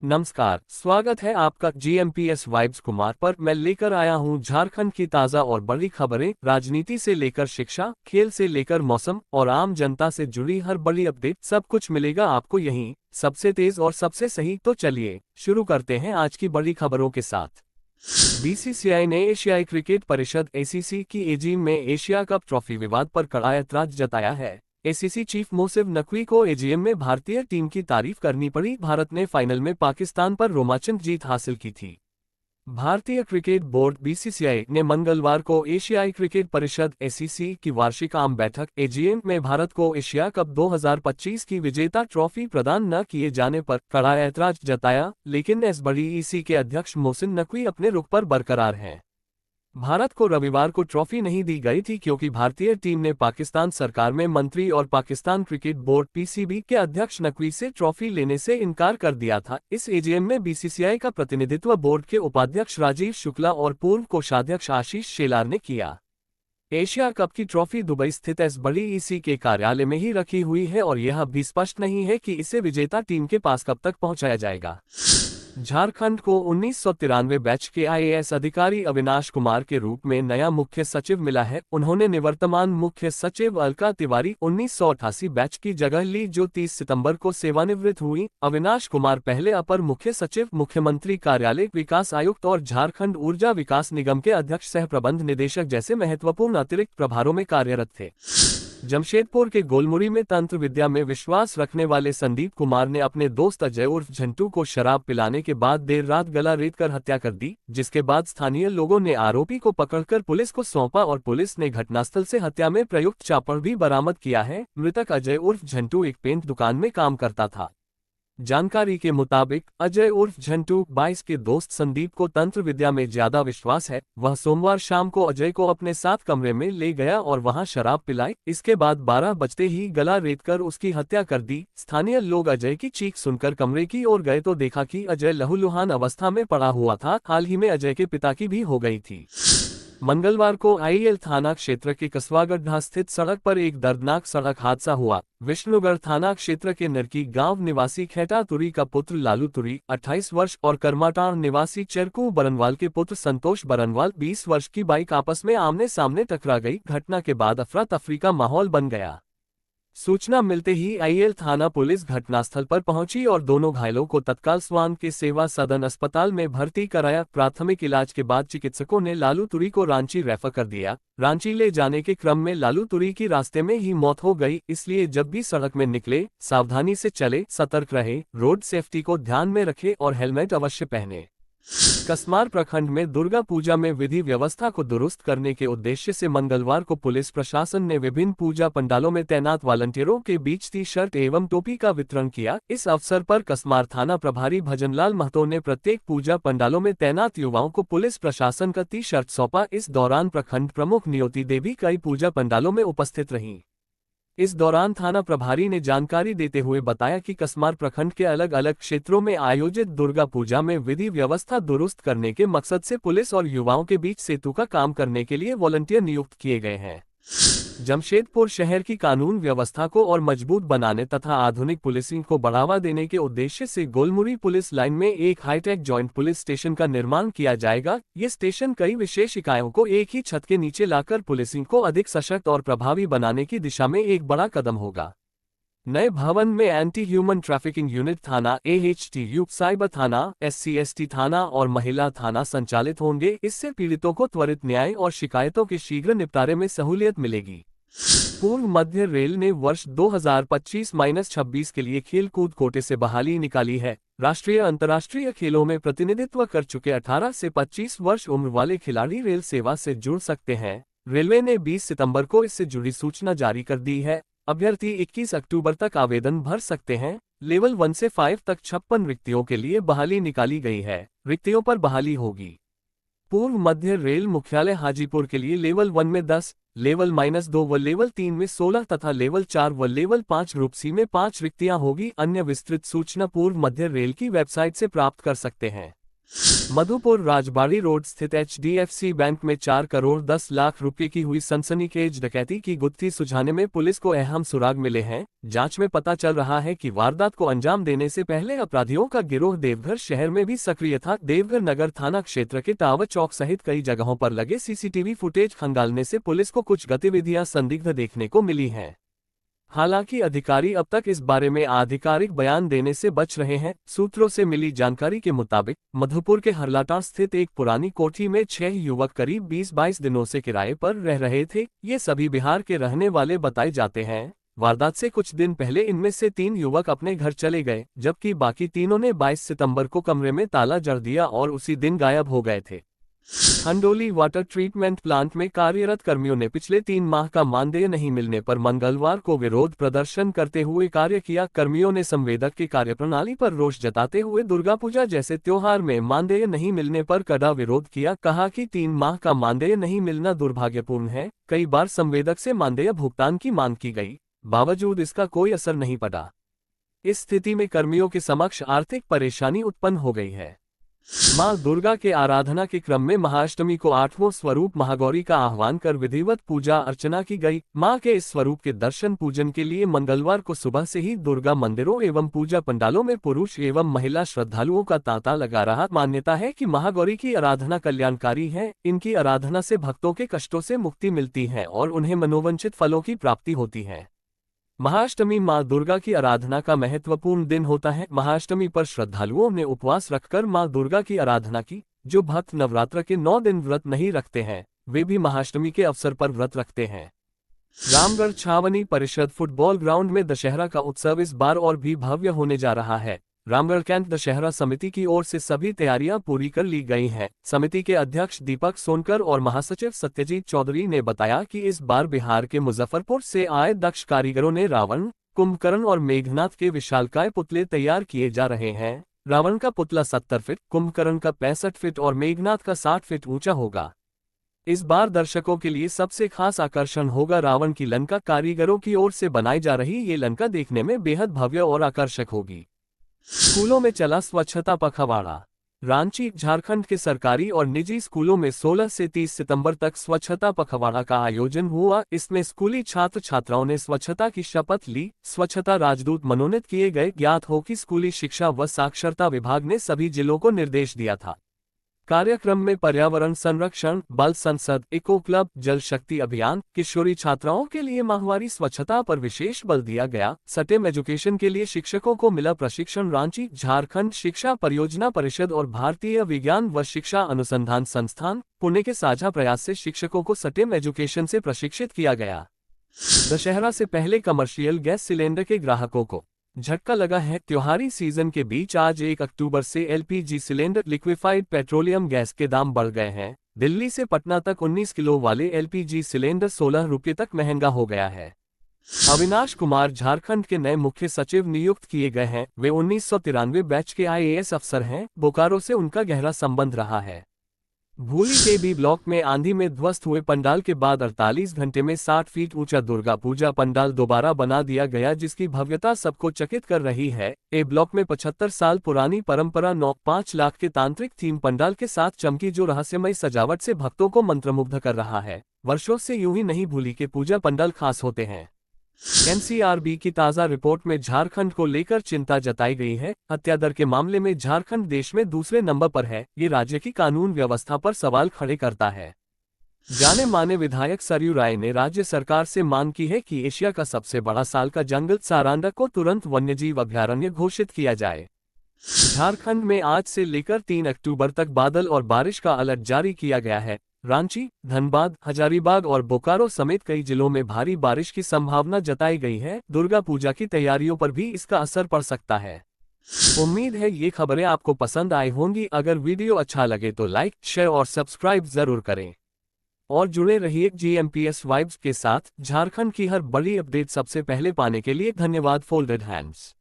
नमस्कार, स्वागत है आपका जीएमपीएस वाइब्स कुमार पर। मैं लेकर आया हूं झारखंड की ताज़ा और बड़ी खबरें। राजनीति से लेकर शिक्षा, खेल से लेकर मौसम और आम जनता से जुड़ी हर बड़ी अपडेट, सब कुछ मिलेगा आपको यहीं, सबसे तेज और सबसे सही। तो चलिए शुरू करते हैं आज की बड़ी खबरों के साथ। बीसीसीआई ने एशियाई क्रिकेट परिषद एसीसी की एजीएम में एशिया कप ट्रॉफी विवाद पर कड़ा ऐतराज जताया है। एसीसी चीफ मोसिफ नकवी को एजीएम में भारतीय टीम की तारीफ करनी पड़ी। भारत ने फाइनल में पाकिस्तान पर रोमांचक जीत हासिल की थी। भारतीय क्रिकेट बोर्ड बीसीसीआई ने मंगलवार को एशियाई क्रिकेट परिषद एसीसी की वार्षिक आम बैठक एजीएम में भारत को एशिया कप 2025 की विजेता ट्रॉफी प्रदान न किए जाने पर कड़ा ऐतराज जताया, लेकिन एसबीडीईसी के अध्यक्ष मोहसिन नकवी अपने रुख पर बरकरार हैं। भारत को रविवार को ट्रॉफी नहीं दी गई थी क्योंकि भारतीय टीम ने पाकिस्तान सरकार में मंत्री और पाकिस्तान क्रिकेट बोर्ड पीसीबी के अध्यक्ष नकवी से ट्रॉफी लेने से इनकार कर दिया था। इस एजीएम में बीसीसीआई का प्रतिनिधित्व बोर्ड के उपाध्यक्ष राजीव शुक्ला और पूर्व कोषाध्यक्ष आशीष शेलार ने किया। एशिया कप की ट्रॉफी दुबई स्थित एसबीडीईसी के कार्यालय में ही रखी हुई है और यह भी स्पष्ट नहीं है कि इसे विजेता टीम के पास कब तक पहुंचाया जाएगा। झारखंड को 1993 बैच के आईएएस अधिकारी अविनाश कुमार के रूप में नया मुख्य सचिव मिला है। उन्होंने निवर्तमान मुख्य सचिव अलका तिवारी 1988 बैच की जगह ली, जो 30 सितंबर को सेवानिवृत्त हुई। अविनाश कुमार पहले अपर मुख्य सचिव, मुख्यमंत्री कार्यालय, विकास आयुक्त और झारखंड ऊर्जा विकास निगम के अध्यक्ष सह प्रबंध निदेशक जैसे महत्वपूर्ण अतिरिक्त प्रभारों में कार्यरत थे। जमशेदपुर के गोलमुरी में तंत्र विद्या में विश्वास रखने वाले संदीप कुमार ने अपने दोस्त अजय उर्फ झंटू को शराब पिलाने के बाद देर रात गला रेतकर हत्या कर दी, जिसके बाद स्थानीय लोगों ने आरोपी को पकड़कर पुलिस को सौंपा और पुलिस ने घटनास्थल से हत्या में प्रयुक्त चापड़ भी बरामद किया है। मृतक अजय उर्फ झंटू एक पेंट दुकान में काम करता था। जानकारी के मुताबिक अजय उर्फ झंटू 22 के दोस्त संदीप को तंत्र विद्या में ज्यादा विश्वास है। वह सोमवार शाम को अजय को अपने साथ कमरे में ले गया और वहां शराब पिलाई। इसके बाद 12 बजते ही गला रेतकर उसकी हत्या कर दी। स्थानीय लोग अजय की चीख सुनकर कमरे की ओर गए तो देखा कि अजय लहूलुहान अवस्था में पड़ा हुआ था। हाल ही में अजय के पिता की भी हो गई थी। मंगलवार को आईएल थाना क्षेत्र के कसवागड्ढा स्थित सड़क पर एक दर्दनाक सड़क हादसा हुआ। विष्णुगढ़ थाना क्षेत्र के नरकी गांव निवासी खेटा तुरी का पुत्र लालू तुरी 28 वर्ष और करमाटार निवासी चरकू बरनवाल के पुत्र संतोष बरनवाल 20 वर्ष की बाइक आपस में आमने सामने टकरा गई। घटना के बाद अफरा तफरी का माहौल बन गया। सूचना मिलते ही आईएल थाना पुलिस घटनास्थल पर पहुंची और दोनों घायलों को तत्काल स्वान के सेवा सदन अस्पताल में भर्ती कराया। प्राथमिक इलाज के बाद चिकित्सकों ने लालू तुरी को रांची रेफर कर दिया। रांची ले जाने के क्रम में लालू तुरी की रास्ते में ही मौत हो गई। इसलिए जब भी सड़क में निकले सावधानी से चले, सतर्क रहे, रोड सेफ्टी को ध्यान में रखे और हेलमेट अवश्य पहने। कसमार प्रखंड में दुर्गा पूजा में विधि व्यवस्था को दुरुस्त करने के उद्देश्य से मंगलवार को पुलिस प्रशासन ने विभिन्न पूजा पंडालों में तैनात वॉलंटियरों के बीच टी शर्ट एवं टोपी का वितरण किया। इस अवसर पर कसमार थाना प्रभारी भजनलाल महतो ने प्रत्येक पूजा पंडालों में तैनात युवाओं को पुलिस प्रशासन का टी शर्ट सौंपा। इस दौरान प्रखंड प्रमुख नियोती देवी कई पूजा पंडालों में उपस्थित रहीं। इस दौरान थाना प्रभारी ने जानकारी देते हुए बताया कि कसमार प्रखंड के अलग अलग क्षेत्रों में आयोजित दुर्गा पूजा में विधि व्यवस्था दुरुस्त करने के मकसद से पुलिस और युवाओं के बीच सेतु का काम करने के लिए वॉलंटियर नियुक्त किए गए हैं। जमशेदपुर शहर की कानून व्यवस्था को और मजबूत बनाने तथा आधुनिक पुलिसिंग को बढ़ावा देने के उद्देश्य से गोलमुरी पुलिस लाइन में एक हाईटेक जॉइंट पुलिस स्टेशन का निर्माण किया जाएगा। ये स्टेशन कई विशेष इकाइयों को एक ही छत के नीचे लाकर पुलिसिंग को अधिक सशक्त और प्रभावी बनाने की दिशा में एक बड़ा कदम होगा। नए भवन में एंटी ह्यूमन ट्रैफिकिंग यूनिट थाना, एएचटीयू, साइबर थाना, एससी/एसटी थाना और महिला थाना संचालित होंगे। इससे पीड़ितों को त्वरित न्याय और शिकायतों के शीघ्र निपटारे में सहूलियत मिलेगी। पूर्व मध्य रेल ने वर्ष 2025-26 के लिए खेल कूद कोटे से बहाली निकाली है। राष्ट्रीय अंतर्राष्ट्रीय खेलों में प्रतिनिधित्व कर चुके 18 से 25 वर्ष उम्र वाले खिलाड़ी रेल सेवा से जुड़ सकते हैं। रेलवे ने 20 सितंबर को इससे जुड़ी सूचना जारी कर दी है। अभ्यर्थी 21 अक्टूबर तक आवेदन भर सकते हैं। लेवल 1 से 5 तक 56 रिक्तियों के लिए बहाली निकाली गई है। रिक्तियों पर बहाली होगी। पूर्व मध्य रेल मुख्यालय हाजीपुर के लिए लेवल 1 में 10, लेवल -2 व लेवल 3 में 16 तथा लेवल 4 व लेवल 5 ग्रुप सी में 5 रिक्तियां होगी। अन्य विस्तृत सूचना पूर्व मध्य रेल की वेबसाइट से प्राप्त कर सकते हैं। मधुपुर राजबाड़ी रोड स्थित HDFC बैंक में 4 करोड़ 10 लाख रुपए की हुई सनसनीखेज डकैती की गुत्थी सुलझाने में पुलिस को अहम सुराग मिले हैं। जांच में पता चल रहा है कि वारदात को अंजाम देने से पहले अपराधियों का गिरोह देवघर शहर में भी सक्रिय था। देवघर नगर थाना क्षेत्र के टावर चौक सहित कई जगहों पर लगे CCTV फुटेज खंगालने से पुलिस को कुछ गतिविधियां संदिग्ध देखने को मिली हैं। हालांकि अधिकारी अब तक इस बारे में आधिकारिक बयान देने से बच रहे हैं। सूत्रों से मिली जानकारी के मुताबिक मधुपुर के हरलाटा स्थित एक पुरानी कोठी में 6 युवक करीब 20-22 दिनों से किराए पर रह रहे थे। ये सभी बिहार के रहने वाले बताए जाते हैं। वारदात से कुछ दिन पहले इनमें से 3 युवक अपने घर चले गए, जबकि बाकी तीनों ने 22 सितंबर को कमरे में ताला जड़ दिया और उसी दिन गायब हो गए थे। खंडोली वाटर ट्रीटमेंट प्लांट में कार्यरत कर्मियों ने पिछले 3 माह का मानदेय नहीं मिलने पर मंगलवार को विरोध प्रदर्शन करते हुए कार्य किया। कर्मियों ने संवेदक की कार्यप्रणाली पर रोष जताते हुए दुर्गा पूजा जैसे त्योहार में मानदेय नहीं मिलने पर कड़ा विरोध किया। कहा कि 3 माह का मानदेय नहीं मिलना दुर्भाग्यपूर्ण है। कई बार संवेदक से मानदेय भुगतान की मांग की गई, बावजूद इसका कोई असर नहीं पड़ा। इस स्थिति में कर्मियों के समक्ष आर्थिक परेशानी उत्पन्न हो गई है। मां दुर्गा के आराधना के क्रम में महाअष्टमी को 8वां स्वरूप महागौरी का आह्वान कर विधिवत पूजा अर्चना की गई। मां के इस स्वरूप के दर्शन पूजन के लिए मंगलवार को सुबह से ही दुर्गा मंदिरों एवं पूजा पंडालों में पुरुष एवं महिला श्रद्धालुओं का तांता लगा रहा। मान्यता है कि महागौरी की आराधना कल्याणकारी है। इनकी आराधना से भक्तों के कष्टों से मुक्ति मिलती है और उन्हें मनोवांछित फलों की प्राप्ति होती है। महाअष्टमी मां दुर्गा की आराधना का महत्वपूर्ण दिन होता है। महाअष्टमी पर श्रद्धालुओं ने उपवास रखकर मां दुर्गा की आराधना की। जो भक्त नवरात्र के 9 दिन व्रत नहीं रखते हैं, वे भी महाअष्टमी के अवसर पर व्रत रखते हैं। रामगढ़ छावनी परिषद फुटबॉल ग्राउंड में दशहरा का उत्सव इस बार और भी भव्य होने जा रहा है। रामगढ़ कैंट दशहरा समिति की ओर से सभी तैयारियां पूरी कर ली गई हैं। समिति के अध्यक्ष दीपक सोनकर और महासचिव सत्यजीत चौधरी ने बताया कि इस बार बिहार के मुजफ्फरपुर से आए दक्ष कारीगरों ने रावण, कुंभकर्ण और मेघनाथ के विशालकाय पुतले तैयार किए जा रहे हैं। रावण का पुतला 70 फीट, कुंभकर्ण का 65 फीट और मेघनाथ का 60 फीट ऊंचा होगा। इस बार दर्शकों के लिए सबसे खास आकर्षण होगा रावण की लंका। कारीगरों की ओर से बनाई जा रही ये लंका देखने में बेहद भव्य और आकर्षक होगी। स्कूलों में चला स्वच्छता पखवाड़ा। रांची, झारखंड के सरकारी और निजी स्कूलों में 16 से 30 सितंबर तक स्वच्छता पखवाड़ा का आयोजन हुआ। इसमें स्कूली छात्र छात्राओं ने स्वच्छता की शपथ ली। स्वच्छता राजदूत मनोनीत किए गए। ज्ञात हो कि स्कूली शिक्षा व साक्षरता विभाग ने सभी जिलों को निर्देश दिया था। कार्यक्रम में पर्यावरण संरक्षण, बाल संसद, इको क्लब, जल शक्ति अभियान, किशोरी छात्राओं के लिए माहवारी स्वच्छता पर विशेष बल दिया गया। सटेम एजुकेशन के लिए शिक्षकों को मिला प्रशिक्षण। रांची, झारखंड शिक्षा परियोजना परिषद और भारतीय विज्ञान व शिक्षा अनुसंधान संस्थान, पुणे के साझा प्रयास से शिक्षकों को सटेम एजुकेशन से प्रशिक्षित किया गया। दशहरा से पहले कमर्शियल गैस सिलेंडर के ग्राहकों को झटका लगा है। त्योहारी सीजन के बीच आज 1 अक्टूबर से LPG cylinder, liquefied petroleum gas के दाम बढ़ गए हैं। दिल्ली से पटना तक 19 किलो वाले LPG सिलेंडर 16 रुपये तक महंगा हो गया है। अविनाश कुमार झारखंड के नए मुख्य सचिव नियुक्त किए गए हैं। वे 1993 बैच के IAS अफसर हैं। बोकारो से उनका गहरा संबंध रहा है। भूली के B ब्लॉक में आंधी में ध्वस्त हुए पंडाल के बाद 48 घंटे में 60 फीट ऊंचा दुर्गा पूजा पंडाल दोबारा बना दिया गया, जिसकी भव्यता सबको चकित कर रही है। A ब्लॉक में 75 साल पुरानी परंपरा 5 लाख के तांत्रिक थीम पंडाल के साथ चमकी, जो रहस्यमय सजावट से भक्तों को मंत्रमुग्ध कर रहा है। वर्षों से यूं ही नहीं भूली के पूजा पंडाल खास होते हैं। NCRB की ताज़ा रिपोर्ट में झारखंड को लेकर चिंता जताई गई है। हत्या दर के मामले में झारखंड देश में दूसरे नंबर पर है। ये राज्य की कानून व्यवस्था पर सवाल खड़े करता है। जाने माने विधायक सरयू राय ने राज्य सरकार से मांग की है कि एशिया का सबसे बड़ा साल का जंगल सारांडा को तुरंत वन्यजीव अभयारण्य घोषित किया जाए। झारखंड में आज से लेकर 3 अक्टूबर तक बादल और बारिश का अलर्ट जारी किया गया है। रांची, धनबाद, हजारीबाग और बोकारो समेत कई जिलों में भारी बारिश की संभावना जताई गई है। दुर्गा पूजा की तैयारियों पर भी इसका असर पड़ सकता है। उम्मीद है ये खबरें आपको पसंद आई होंगी। अगर वीडियो अच्छा लगे तो लाइक, शेयर और सब्सक्राइब जरूर करें और जुड़े रहिए GMPS वाइब्स के साथ। झारखंड की हर बड़ी अपडेट सबसे पहले पाने के लिए धन्यवाद। Folded hands.